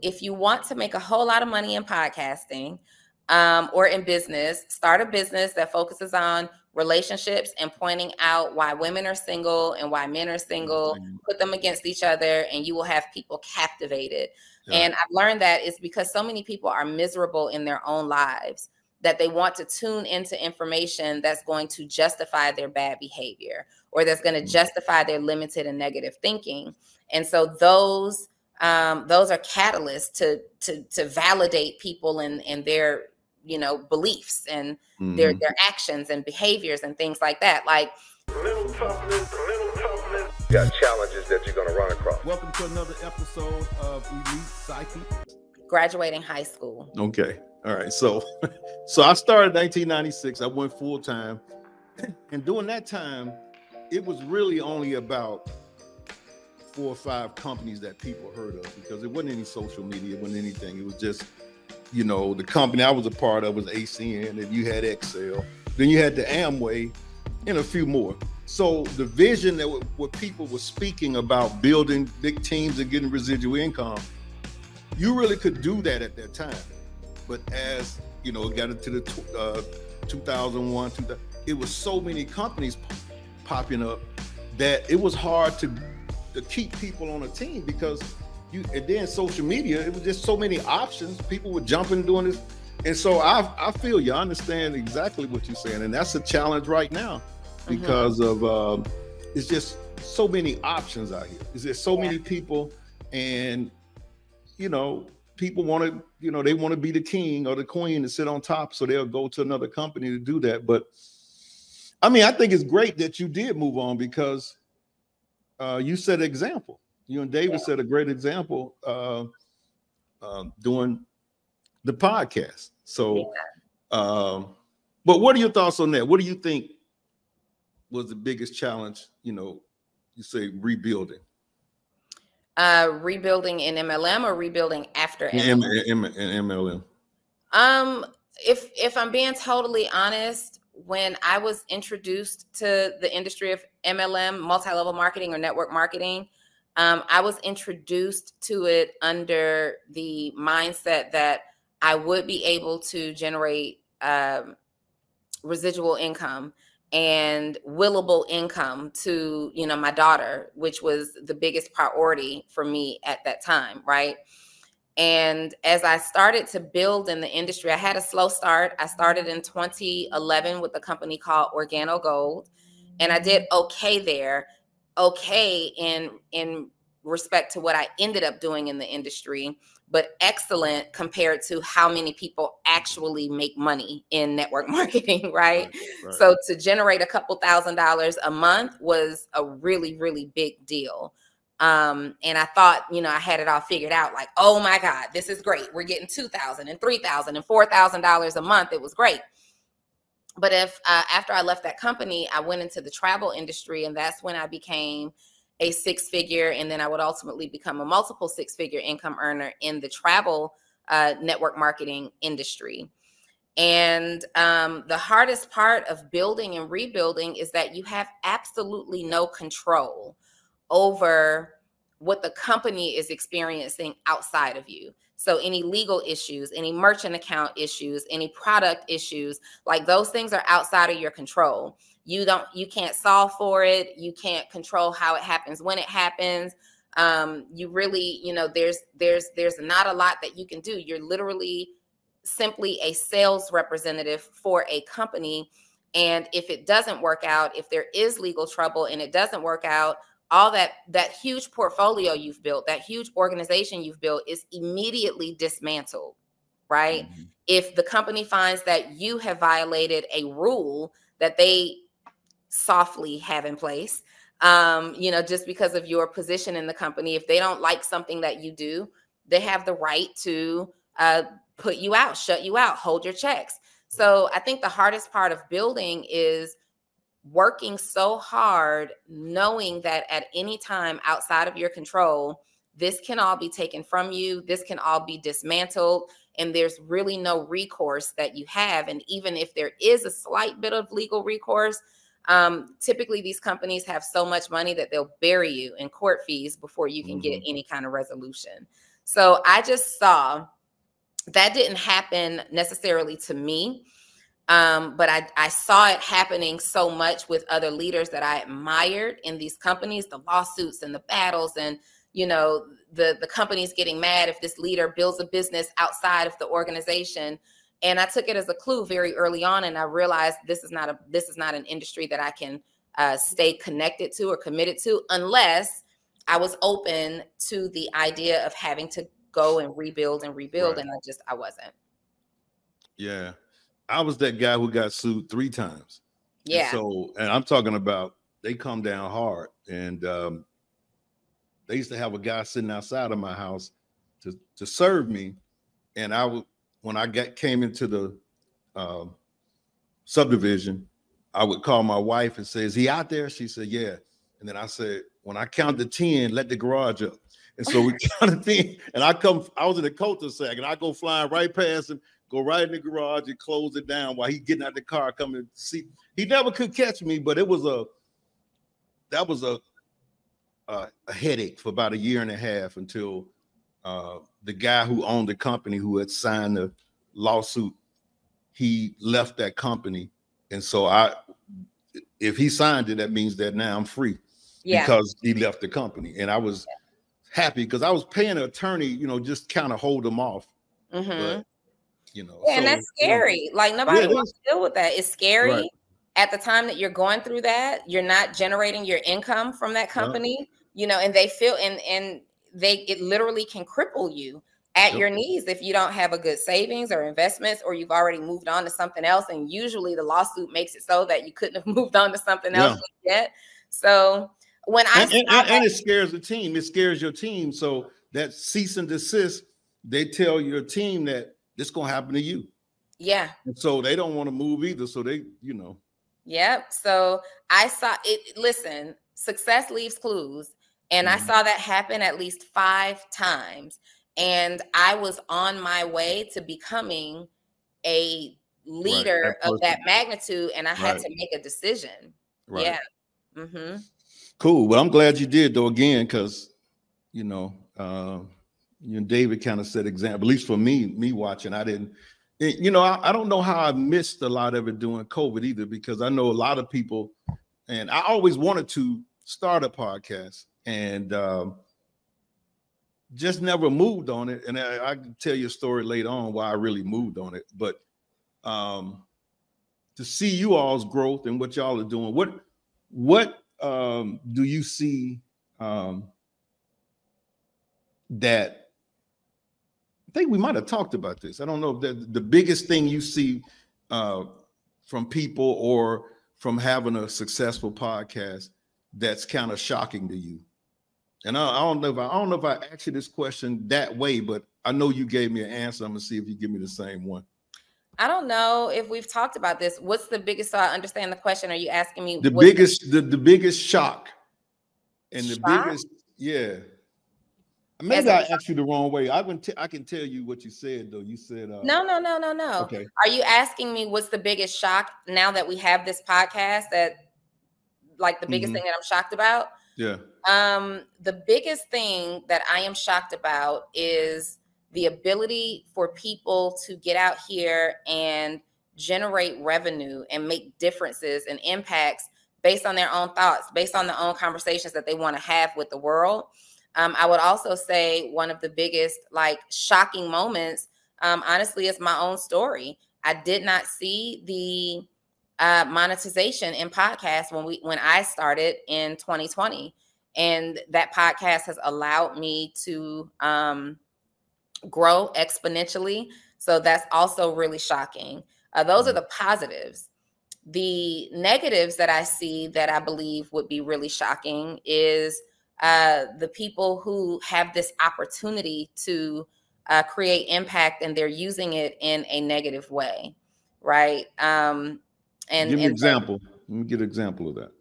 if you want to make a whole lot of money in podcasting or in business, start a business that focuses on relationships and pointing out why women are single and why men are single, put them against each other, and you will have people captivated. Yeah. And I've learned that it's because so many people are miserable in their own lives that they want to tune into information that's going to justify their bad behavior or that's going to justify their limited and negative thinking. And so those are catalysts to validate people and their, you know, beliefs and their actions and behaviors and things like that. Like little toughness. You got challenges that you're going to run across. Welcome to another episode of Elite Psyche. Graduating high school. Okay. All right. So I started in 1996. I went full time. And during that time, it was really only about 4 or 5 companies that people heard of, because it wasn't any social media, it wasn't anything. It was just, you know, the company I was a part of was ACN, and you had Excel. Then you had the Amway and a few more. So the vision that what people were speaking about, building big teams and getting residual income, you really could do that at that time. But as, you know, it got into the 2001, it was so many companies popping up that it was hard to keep people on a team, because and then social media, it was just so many options. People were jumping, doing this. And so I feel you, I understand exactly what you're saying. And that's a challenge right now because of, it's just so many options out here. Is there so many people, and, you know, people want to, you know, they want to be the king or the queen and sit on top. So they'll go to another company to do that. But I mean, I think it's great that you did move on, because you set an example. You and David set a great example doing the podcast. So, but what are your thoughts on that? What do you think was the biggest challenge? You know, you say rebuilding. Rebuilding in MLM or rebuilding after MLM? If I'm being totally honest, when I was introduced to the industry of MLM, multi-level marketing or network marketing, I was introduced to it under the mindset that I would be able to generate residual income and willable income to, you know, my daughter, which was the biggest priority for me at that time, right? And as I started to build in the industry, I had a slow start. I started in 2011 with a company called Organo Gold, and I did okay there. Okay in respect to what I ended up doing in the industry, but excellent compared to how many people actually make money in network marketing, right? So to generate a couple $1,000s a month was a really, really big deal. And I thought, you know, I had it all figured out, like, oh my God, this is great. We're getting $2,000 and $3,000 and $4,000 a month. It was great. But if after I left that company, I went into the travel industry, and that's when I became a 6-figure, and then I would ultimately become a multiple 6-figure income earner in the travel network marketing industry. And the hardest part of building and rebuilding is that you have absolutely no control over what the company is experiencing outside of you. So any legal issues, any merchant account issues, any product issues, like those things are outside of your control. You can't solve for it. You can't control how it happens when it happens. You really, you know, there's not a lot that you can do. You're literally simply a sales representative for a company. And if it doesn't work out, if there is legal trouble and it doesn't work out, all that huge portfolio you've built, that huge organization you've built is immediately dismantled, right? If the company finds that you have violated a rule that they softly have in place, you know, just because of your position in the company, if they don't like something that you do, they have the right to put you out, shut you out, hold your checks. So I think the hardest part of building is working so hard, knowing that at any time outside of your control, this can all be taken from you. This can all be dismantled, and there's really no recourse that you have. And even if there is a slight bit of legal recourse, typically these companies have so much money that they'll bury you in court fees before you can get any kind of resolution. So I just saw that didn't happen necessarily to me. But I saw it happening so much with other leaders that I admired in these companies, the lawsuits and the battles, and the companies getting mad if this leader builds a business outside of the organization. And I took it as a clue very early on, and I realized this is not an industry that I can stay connected to or committed to unless I was open to the idea of having to go and rebuild, Right. and I wasn't. Yeah. I was that guy who got sued 3 times. Yeah. And I'm talking about, they come down hard. And they used to have a guy sitting outside of my house to serve me. And when I came into the subdivision, I would call my wife and say, "Is he out there?" She said, "Yeah." And then I said, "When I count to 10, let the garage up." And so we counted 10, and I was in a cul-de-sac, and I go flying right past him, go right in the garage and close it down while he's getting out the car, coming to see. He never could catch me, but that was a headache for about 1.5 years until the guy who owned the company, who had signed the lawsuit, he left that company. And so if he signed it, that means that now I'm free, because he left the company. And I was happy because I was paying an attorney, just kind of hold him off. But, and that's scary. Like, nobody wants to deal with that. It's scary. Right. At the time that you're going through that, you're not generating your income from that company, and they feel, and it literally can cripple you at your knees if you don't have a good savings or investments, or you've already moved on to something else. And usually the lawsuit makes it so that you couldn't have moved on to something else yet. So when it scares the team, it scares your team. So that cease and desist, they tell your team that this going to happen to you. Yeah. And so they don't want to move either. So they, Yep. So I saw it. Listen, success leaves clues. And I saw that happen at least 5 times. And I was on my way to becoming a leader of that magnitude. And I had to make a decision. Right. Yeah. Cool. Well, I'm glad you did, though, again, because, you and David kind of set example, at least for me watching. I didn't, I don't know how I missed a lot of it during COVID either, because I know a lot of people, and I always wanted to start a podcast and just never moved on it. And I can tell you a story later on why I really moved on it. But to see you all's growth and what y'all are doing, what do you see that, I think we might have talked about this. I don't know if the biggest thing you see from people or from having a successful podcast that's kind of shocking to you. And I don't know if I asked you this question that way, but I know you gave me an answer. I'm gonna see if you give me the same one. I don't know if we've talked about this. What's the biggest? So I understand the question. Are you asking me the biggest shock and the biggest? Yeah. Maybe I asked you the wrong way. I can tell you what you said, though. You said no. Okay. Are you asking me what's the biggest shock now that we have this podcast? That, like, the biggest thing that I'm shocked about? Yeah. The biggest thing that I am shocked about is the ability for people to get out here and generate revenue and make differences and impacts based on their own thoughts, based on their own conversations that they want to have with the world. I would also say one of the biggest, like, shocking moments, honestly, is my own story. I did not see the monetization in podcasts when I started in 2020. And that podcast has allowed me to grow exponentially. So that's also really shocking. Those are the positives. The negatives that I see that I believe would be really shocking is the people who have this opportunity to create impact and they're using it in a negative way, right? And give me an example. Let me get an example of that.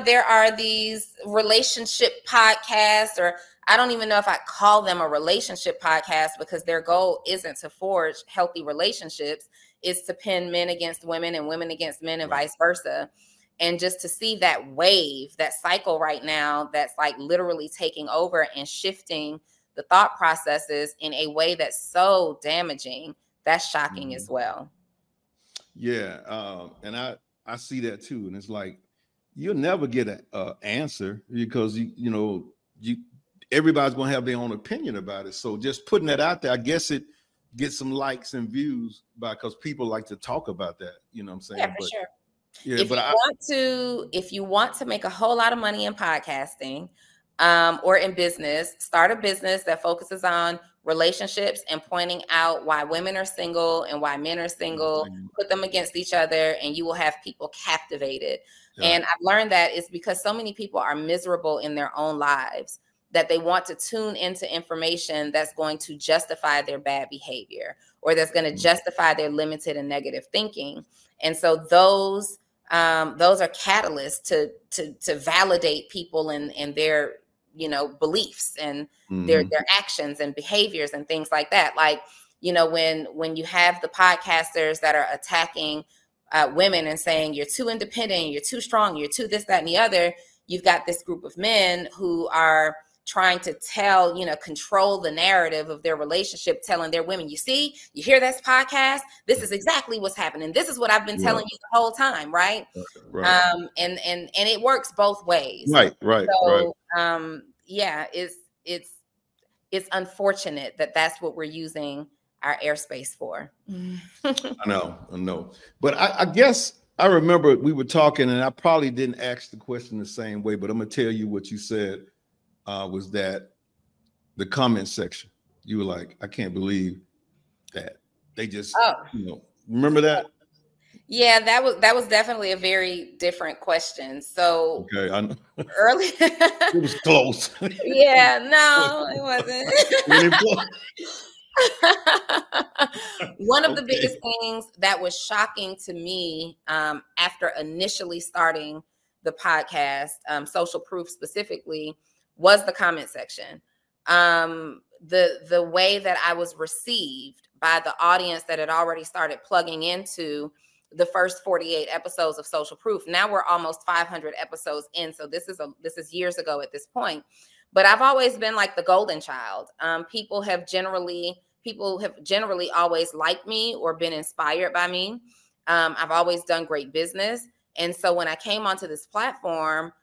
There are these relationship podcasts, or I don't even know if I call them a relationship podcast, because their goal isn't to forge healthy relationships. It's to pin men against women and women against men and vice versa. And just to see that wave, that cycle right now, that's like literally taking over and shifting the thought processes in a way that's so damaging, that's shocking as well. Yeah. And I see that too. And it's like, you'll never get an answer because, everybody's going to have their own opinion about it. So just putting that out there, I guess it gets some likes and views because people like to talk about that. You know what I'm saying? Yeah, for sure. Yeah, if you want to make a whole lot of money in podcasting or in business, start a business that focuses on relationships and pointing out why women are single and why men are single, put them against each other, and you will have people captivated. Yeah. And I've learned that it's because so many people are miserable in their own lives that they want to tune into information that's going to justify their bad behavior or that's going to justify their limited and negative thinking. And so those are catalysts to validate people and their beliefs and their actions and behaviors and things like that. Like, when you have the podcasters that are attacking women and saying you're too independent, you're too strong, you're too this, that, and the other, you've got this group of men who are trying to control the narrative of their relationship, telling their women, you hear this podcast, this is exactly what's happening. This is what I've been telling you the whole time. Right. And it works both ways. Right. So, yeah, it's unfortunate that that's what we're using our airspace for. I know. But I guess I remember we were talking and I probably didn't ask the question the same way, but I'm going to tell you what you said. Was that the comment section? You were like, I can't believe that they just, remember that? Yeah, that was definitely a very different question. So okay, I know. Early, it was close. Yeah, no, it wasn't. One of the biggest things that was shocking to me after initially starting the podcast, Social Proof specifically, was the comment section. The way that I was received by the audience that had already started plugging into the first 48 episodes of Social Proof. Now we're almost 500 episodes in. So this is years ago at this point. But I've always been like the golden child. People have generally always liked me or been inspired by me. I've always done great business. And so when I came onto this platform,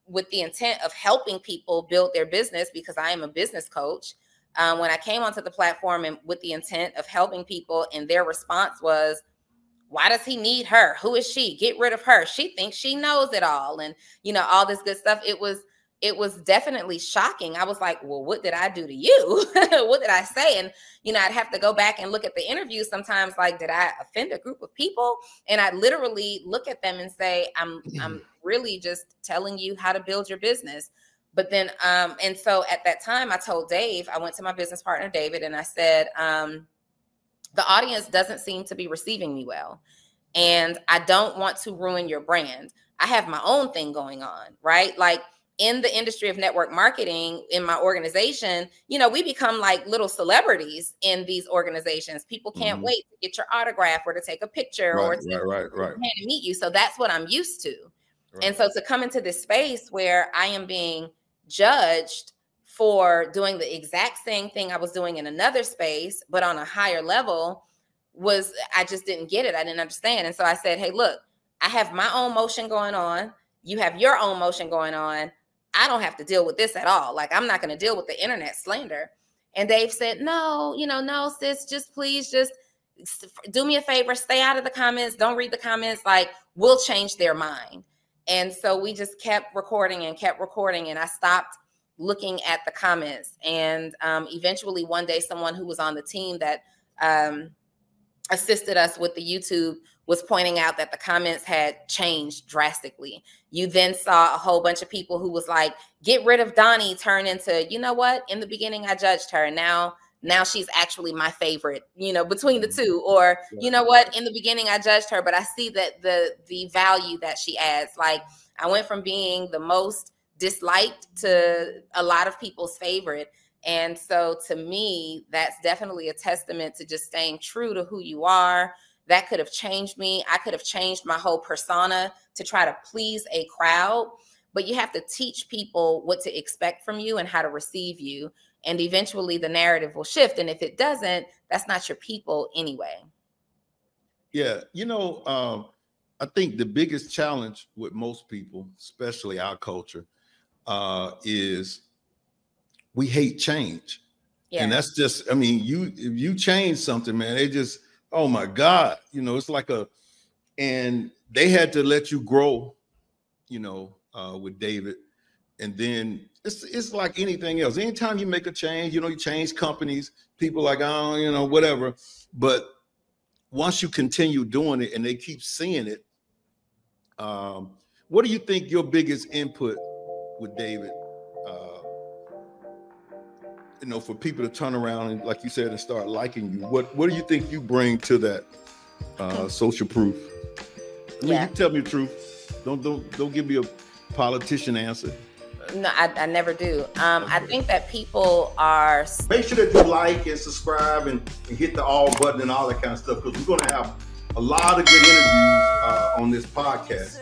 with the intent of helping people build their business, because I am a business coach, when I came onto the platform and with the intent of helping people, and their response was, why does he need her? Who is she? Get rid of her. She thinks she knows it all. And, all this good stuff. It was definitely shocking. I was like, well, what did I do to you? What did I say? And, I'd have to go back and look at the interviews sometimes, like, did I offend a group of people? And I'd literally look at them and say, I'm really just telling you how to build your business. But then, and so at that time I told Dave, I went to my business partner, David, and I said, the audience doesn't seem to be receiving me well. And I don't want to ruin your brand. I have my own thing going on, right? Like, in the industry of network marketing, in my organization, we become like little celebrities in these organizations. People can't wait to get your autograph or to take a picture or to meet you. So that's what I'm used to. Right. And so to come into this space where I am being judged for doing the exact same thing I was doing in another space, but on a higher level, I just didn't get it. I didn't understand. And so I said, hey, look, I have my own motion going on. You have your own motion going on. I don't have to deal with this at all. Like, I'm not going to deal with the internet slander. And Dave said, no, no, sis, please do me a favor. Stay out of the comments. Don't read the comments. Like, we'll change their mind. And so we just kept recording. And I stopped looking at the comments. And eventually one day, someone who was on the team that assisted us with the YouTube was pointing out that the comments had changed drastically. You then saw a whole bunch of people who was like, get rid of Donnie, turn into, you know what? In the beginning, I judged her. Now she's actually my favorite, between the two. Or, you know what? In the beginning, I judged her, but I see that the value that she adds. Like, I went from being the most disliked to a lot of people's favorite. And so to me, that's definitely a testament to just staying true to who you are. That could have changed me. I could have changed my whole persona to try to please a crowd, but you have to teach people what to expect from you and how to receive you. and eventually the narrative will shift. And if it doesn't, that's not your people anyway. Yeah, I think the biggest challenge with most people, especially our culture, is we hate change. Yeah. And that's just, I mean, if you change something, man, they just, oh my God, it's like and they had to let you grow, with David. And then it's like anything else. Anytime you make a change, you change companies, people like, oh, whatever. But once you continue doing it and they keep seeing it, what do you think your biggest input with David, for people to turn around and, like you said, and start liking you? What do you think you bring to that social proof? I mean, you tell me the truth. Don't give me a politician answer. No, I never do. Okay. I think that people are. Make sure that you like and subscribe and hit the all button and all that kind of stuff, because we're going to have a lot of good interviews on this podcast.